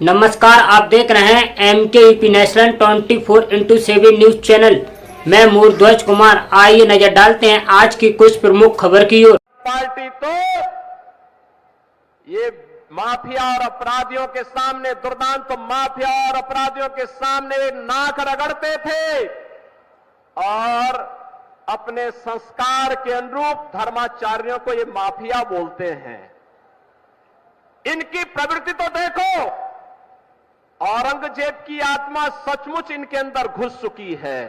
नमस्कार, आप देख रहे हैं MKUP national 24x7 news channel. मैं मूर्ध्वज कुमार। आइए नजर डालते हैं आज की कुछ प्रमुख खबर की ओर। पार्टी तो ये माफिया और अपराधियों के सामने, दुर्दांत माफिया और अपराधियों के सामने नाक रगड़ते थे और अपने संस्कार के अनुरूप धर्माचार्यों को ये माफिया बोलते हैं। इनकी प्रवृत्ति तो देखो, औरंगजेब की आत्मा सचमुच इनके अंदर घुस चुकी है।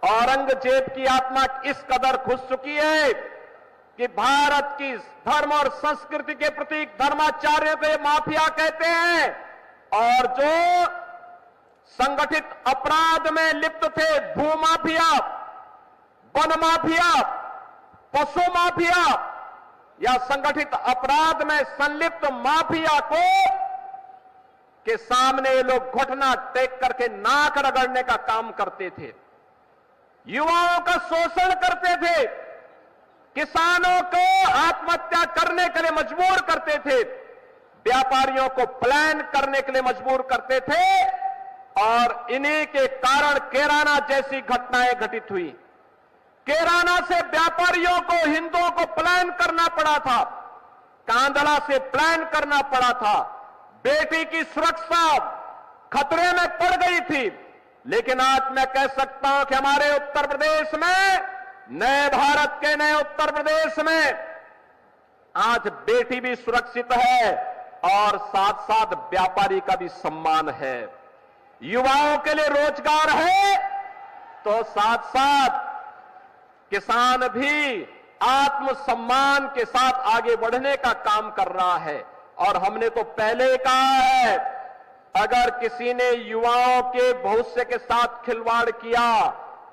औरंगजेब की आत्मा इस कदर घुस चुकी है कि भारत की धर्म और संस्कृति के प्रतीक धर्माचार्यों को ये माफिया कहते हैं और जो संगठित अपराध में लिप्त थे, भूमाफिया, वन माफिया, पशु माफिया या संगठित अपराध में संलिप्त माफिया को के सामने ये लोग घुटना टेक करके नाक रगड़ने का काम करते थे, युवाओं का शोषण करते थे, किसानों को आत्महत्या करने के लिए मजबूर करते थे, व्यापारियों को प्लान करने के लिए मजबूर करते थे और इन्हीं के कारण कैराना जैसी घटनाएं घटित हुई। कैराना से व्यापारियों को, हिंदुओं को प्लान करना पड़ा था, कांधला से प्लान करना पड़ा था, बेटी की सुरक्षा खतरे में पड़ गई थी। लेकिन आज मैं कह सकता हूं कि हमारे उत्तर प्रदेश में, नए भारत के नए उत्तर प्रदेश में आज बेटी भी सुरक्षित है और साथ साथ व्यापारी का भी सम्मान है, युवाओं के लिए रोजगार है, तो साथ साथ किसान भी आत्मसम्मान के साथ आगे बढ़ने का काम कर रहा है। और हमने तो पहले कहा है, अगर किसी ने युवाओं के भविष्य के साथ खिलवाड़ किया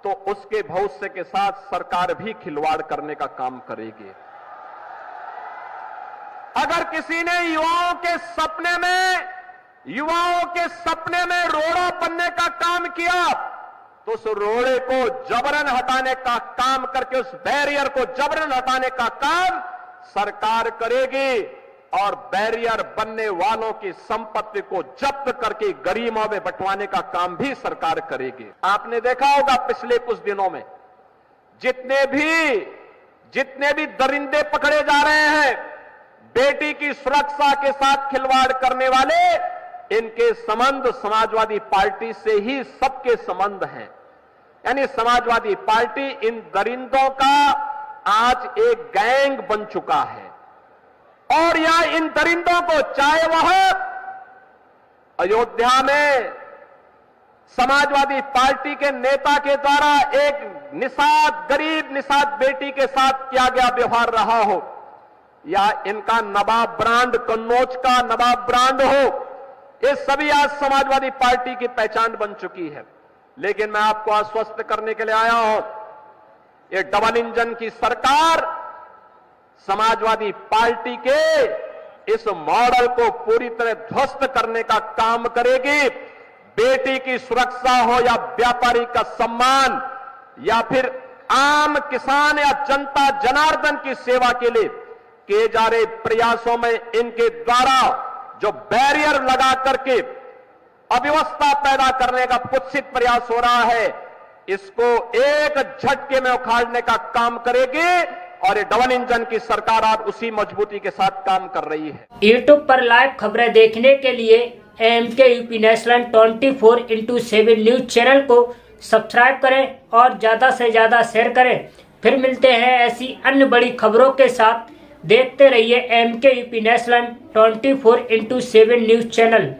तो उसके भविष्य के साथ सरकार भी खिलवाड़ करने का काम करेगी। अगर किसी ने युवाओं के सपने में रोड़ा बनने का काम किया तो उस रोड़े को जबरन हटाने का काम करके, उस बैरियर को जबरन हटाने का काम सरकार करेगी और बैरियर बनने वालों की संपत्ति को जब्त करके गरीबों में बंटवाने का काम भी सरकार करेगी। आपने देखा होगा पिछले कुछ दिनों में जितने भी दरिंदे पकड़े जा रहे हैं, बेटी की सुरक्षा के साथ खिलवाड़ करने वाले, इनके संबंध समाजवादी पार्टी से ही सबके संबंध हैं। यानी समाजवादी पार्टी इन दरिंदों का आज एक गैंग बन चुका है और यह इन दरिंदों को, चाहे वह अयोध्या में समाजवादी पार्टी के नेता के द्वारा एक गरीब निषाद बेटी के साथ किया गया व्यवहार रहा हो, या इनका नवाब ब्रांड, कन्नौज का नवाब ब्रांड हो, ये सभी आज समाजवादी पार्टी की पहचान बन चुकी है। लेकिन मैं आपको आश्वस्त करने के लिए आया हूं, ये डबल इंजन की सरकार समाजवादी पार्टी के इस मॉडल को पूरी तरह ध्वस्त करने का काम करेगी। बेटी की सुरक्षा हो या व्यापारी का सम्मान या फिर आम किसान या जनता जनार्दन की सेवा के लिए किए जा रहे प्रयासों में इनके द्वारा जो बैरियर लगा करके अव्यवस्था पैदा करने का कुत्सित प्रयास हो रहा है, इसको एक झटके में उखाड़ने का काम करेगी और ये डबल इंजन की सरकार आज उसी मजबूती के साथ काम कर रही है। YouTube पर लाइव खबरें देखने के लिए MKUP national 24x7 news channel को सब्सक्राइब करें और ज्यादा से ज्यादा शेयर करें। फिर मिलते हैं ऐसी अन्य बड़ी खबरों के साथ। देखते रहिए MKUP national 24x7 news channel.